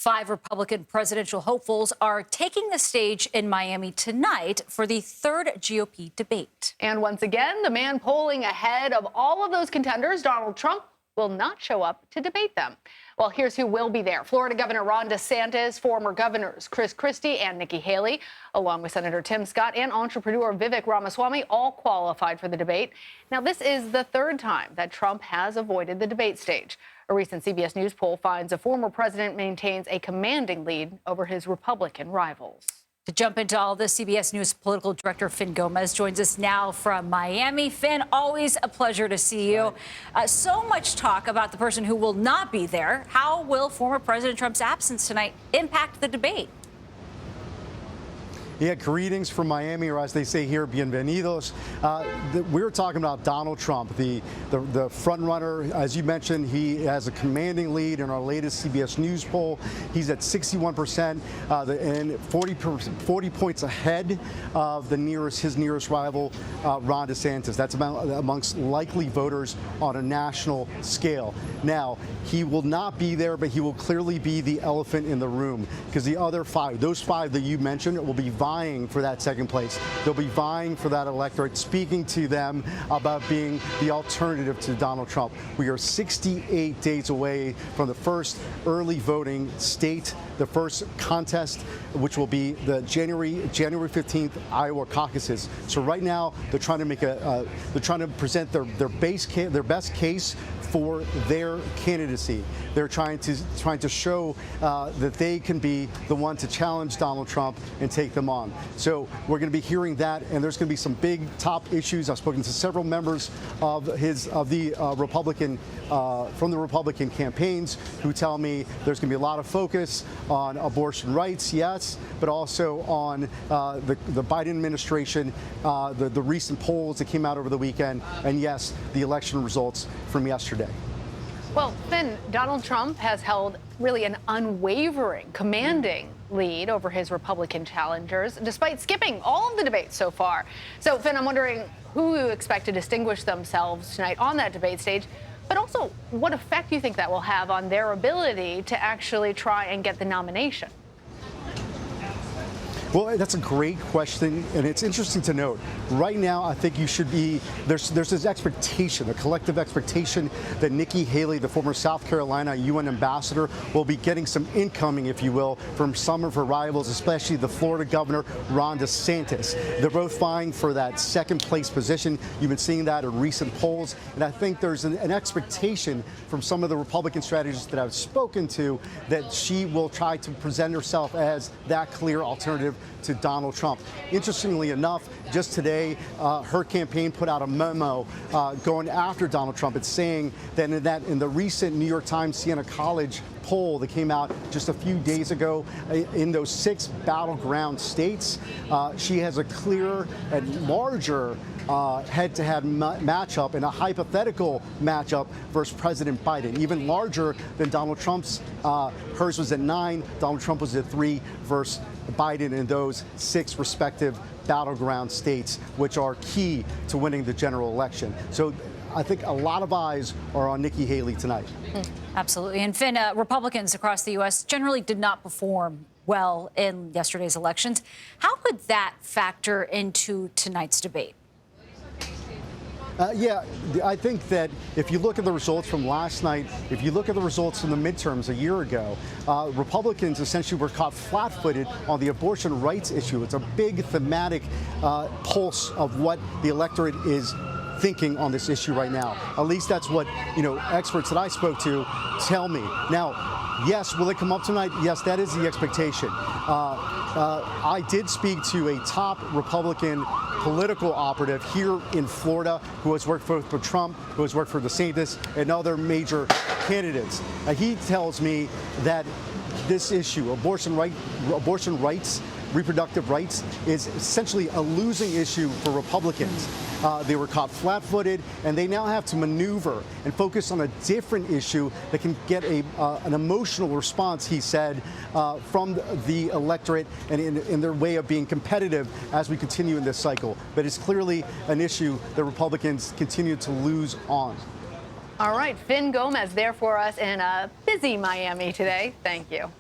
5 Republican presidential hopefuls are taking the stage in Miami tonight for the third GOP debate. And once again, the man polling ahead of all of those contenders, Donald Trump, will not show up to debate them. Well, here's who will be there. Florida Governor Ron DeSantis, former governors Christie and Nikki Haley, along with Senator Tim Scott and entrepreneur Vivek Ramaswamy, all qualified for the debate. Now, this is the third time that Trump has avoided the debate stage. A recent CBS News poll finds a former president maintains a commanding lead over his Republican rivals. To jump into all this, CBS News political director Fin Gomez joins us now from Miami. Fin, always a pleasure to see you. So much talk about the person who will not be there. How will former President Trump's absence tonight impact the debate? Yeah, greetings from Miami, or as they say here, bienvenidos. We're talking about Donald Trump, the front runner. As you mentioned, he has a commanding lead in our latest CBS News poll. He's at 61% and 40 points ahead of his nearest rival, Ron DeSantis. That's amongst likely voters on a national scale. Now, he will not be there, but he will clearly be the elephant in the room, because the other five, those five that you mentioned, will be vying for that second place. They'll be vying for that electorate, speaking to them about being the alternative to Donald Trump. We are 68 days away from the first early voting state, the first contest, which will be the January 15th Iowa caucuses. So right now, they're trying to make they're trying to present their best case for their candidacy. They're trying to show that they can be the one to challenge Donald Trump and take them on. So we're going to be hearing that, and there's going to be some big top issues. I've spoken to several members of the Republican from the Republican campaigns who tell me there's going to be a lot of focus on abortion rights, yes, but also on the Biden administration, the recent polls that came out over the weekend, and yes, the election results from yesterday. Well, Finn, Donald Trump has held really an unwavering, commanding lead over his Republican challengers, despite skipping all of the debates so far. So, Finn, I'm wondering who you expect to distinguish themselves tonight on that debate stage, but also what effect you think that will have on their ability to actually try and get the nomination. Well, that's a great question, and it's interesting to note. Right now, I think you should be, there's this expectation, a collective expectation that Nikki Haley, the former South Carolina UN ambassador, will be getting some incoming, if you will, from some of her rivals, especially the Florida governor, Ron DeSantis. They're both vying for that second place position. You've been seeing that in recent polls, and I think there's an expectation from some of the Republican strategists that I've spoken to that she will try to present herself as that clear alternative to Donald Trump. Interestingly enough, just today, her campaign put out a memo going after Donald Trump. It's saying that in the recent New York Times Siena College poll that came out just a few days ago, in those 6 battleground states, she has a clearer and larger head-to-head matchup and a hypothetical matchup versus President Biden, even larger than Donald Trump's. Hers was at 9, Donald Trump was at 3 versus Biden in those 6 respective battleground states, which are key to winning the general election. So I think a lot of eyes are on Nikki Haley tonight. Absolutely. And Finn, Republicans across the U.S. generally did not perform well in yesterday's elections. How could that factor into tonight's debate? Yeah, I think that if you look at the results from last night, if you look at the results from the midterms a year ago, Republicans essentially were caught flat-footed on the abortion rights issue. It's a big thematic pulse of what the electorate is thinking on this issue right now. At least that's what, experts that I spoke to tell me. Now, yes, will it come up tonight? Yes, that is the expectation. I did speak to a top Republican political operative here in Florida who has worked for Trump, who has worked for DeSantis and other major candidates. He tells me that this issue, abortion rights, reproductive rights, is essentially a losing issue for Republicans. They were caught flat-footed, and they now have to maneuver and focus on a different issue that can get an emotional response, he said, from the electorate and in their way of being competitive as we continue in this cycle. But it's clearly an issue that Republicans continue to lose on. All right, Fin Gomez there for us in a busy Miami today. Thank you.